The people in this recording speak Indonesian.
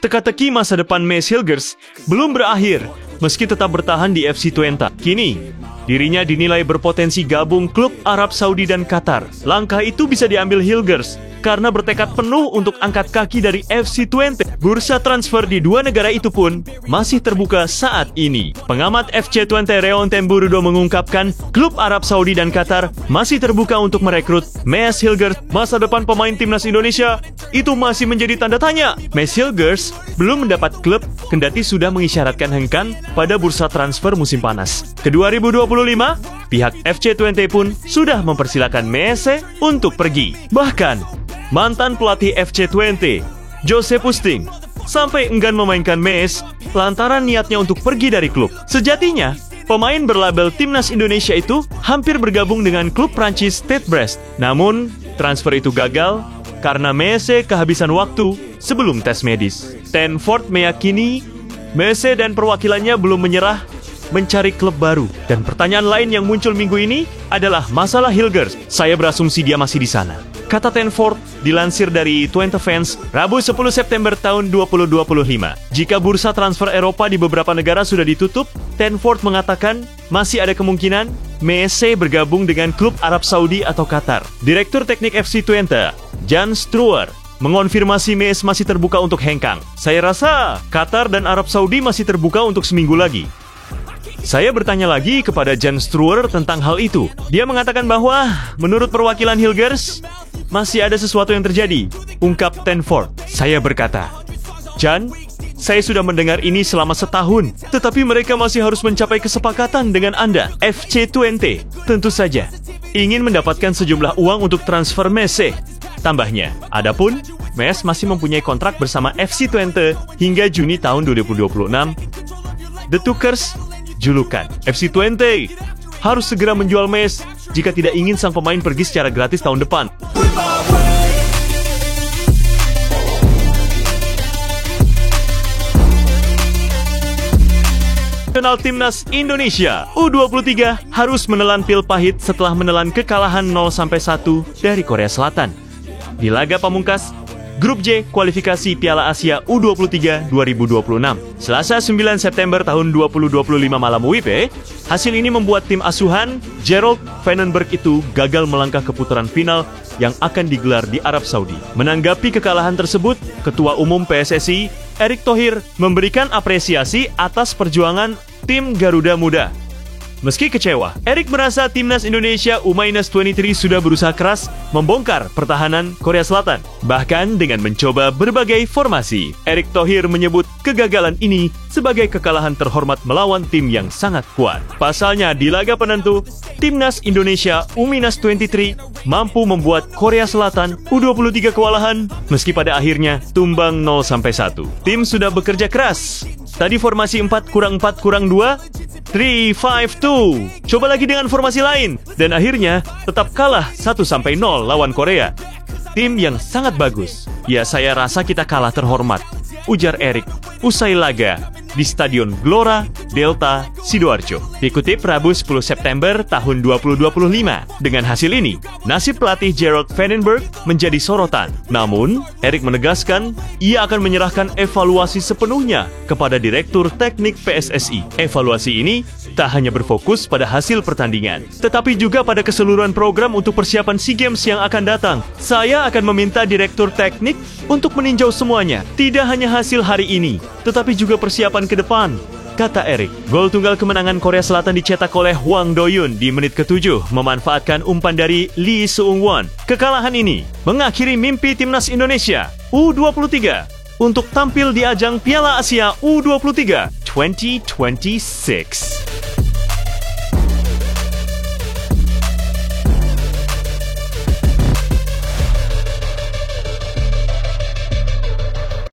Teka-teki masa depan Maes Hilgers belum berakhir, meski tetap bertahan di FC Twente. Kini, dirinya dinilai berpotensi gabung klub Arab Saudi dan Qatar. Langkah itu bisa diambil Hilgers karena bertekad penuh untuk angkat kaki dari FC Twente. Bursa transfer di dua negara itu pun masih terbuka saat ini. Pengamat FC Twente Reon Temburudo mengungkapkan, klub Arab Saudi dan Qatar masih terbuka untuk merekrut Maes Hilgers. Masa depan pemain timnas Indonesia itu masih menjadi tanda tanya. Maes Hilgers belum mendapat klub, kendati sudah mengisyaratkan hengkang pada bursa transfer musim panas. Ke 2025, pihak FC Twente pun sudah mempersilakan Maes untuk pergi. Bahkan, mantan pelatih FC Twente, Jose Pusting, sampai enggan memainkan Maes lantaran niatnya untuk pergi dari klub. Sejatinya, pemain berlabel Timnas Indonesia itu hampir bergabung dengan klub Prancis Stade Brest. Namun, transfer itu gagal karena Maes kehabisan waktu sebelum tes medis. Ten Ford meyakini Maes dan perwakilannya belum menyerah mencari klub baru. Dan pertanyaan lain yang muncul minggu ini adalah masalah Hilgers. Saya berasumsi dia masih di sana, kata Ten Ford dilansir dari Twente Fans, Rabu 10 September tahun 2025. Jika bursa transfer Eropa di beberapa negara sudah ditutup, Ten Ford mengatakan masih ada kemungkinan Maes bergabung dengan klub Arab Saudi atau Qatar. Direktur Teknik FC Twente, Jan Struwer, mengonfirmasi Maes masih terbuka untuk hengkang. Saya rasa Qatar dan Arab Saudi masih terbuka untuk seminggu lagi. Saya bertanya lagi kepada Jan Struwer tentang hal itu. Dia mengatakan bahwa menurut perwakilan Hilgers, masih ada sesuatu yang terjadi, ungkap Ten Ford. Saya berkata, Jan, saya sudah mendengar ini selama setahun, tetapi mereka masih harus mencapai kesepakatan dengan Anda, FC Twente. Tentu saja, ingin mendapatkan sejumlah uang untuk transfer Maes. Tambahnya, adapun Maes masih mempunyai kontrak bersama FC Twente hingga Juni tahun 2026. The Tukers, julukan FC Twente, harus segera menjual Maes jika tidak ingin sang pemain pergi secara gratis tahun depan. Nasional Timnas Indonesia U23 harus menelan pil pahit setelah menelan kekalahan 0-1 dari Korea Selatan di laga pamungkas Grup J kualifikasi Piala Asia U23 2026. Selasa 9 September tahun 2025 malam WIB, hasil ini membuat tim asuhan Gerald Vandenberg itu gagal melangkah ke putaran final yang akan digelar di Arab Saudi. Menanggapi kekalahan tersebut, Ketua Umum PSSI Erick Thohir memberikan apresiasi atas perjuangan tim Garuda Muda. Meski kecewa, Erick merasa timnas Indonesia U-23 sudah berusaha keras membongkar pertahanan Korea Selatan. Bahkan dengan mencoba berbagai formasi, Erick Thohir menyebut kegagalan ini sebagai kekalahan terhormat melawan tim yang sangat kuat. Pasalnya, di laga penentu, timnas Indonesia U-23 mampu membuat Korea Selatan U23 kewalahan meski pada akhirnya tumbang 0-1. Tim sudah bekerja keras. Tadi formasi 4-4-2, 3-5-2. Coba lagi dengan formasi lain. Dan akhirnya tetap kalah 1-0 lawan Korea. Tim yang sangat bagus. Ya, saya rasa kita kalah terhormat, ujar Erick usai laga di Stadion Gelora Delta Sidoarjo. Dikutip Rabu 10 September tahun 2025. Dengan hasil ini, nasib pelatih Gerald Vandenberg menjadi sorotan. Namun, Erick menegaskan ia akan menyerahkan evaluasi sepenuhnya kepada Direktur Teknik PSSI. Evaluasi ini tak hanya berfokus pada hasil pertandingan, tetapi juga pada keseluruhan program untuk persiapan SEA Games yang akan datang. Saya akan meminta Direktur Teknik untuk meninjau semuanya, tidak hanya hasil hari ini, tetapi juga persiapan ke depan, kata Erick. Gol tunggal kemenangan Korea Selatan dicetak oleh Hwang Do-yoon di menit ke-7, memanfaatkan umpan dari Lee Seung-won. Kekalahan ini mengakhiri mimpi timnas Indonesia U23 untuk tampil di ajang Piala Asia U23 2026.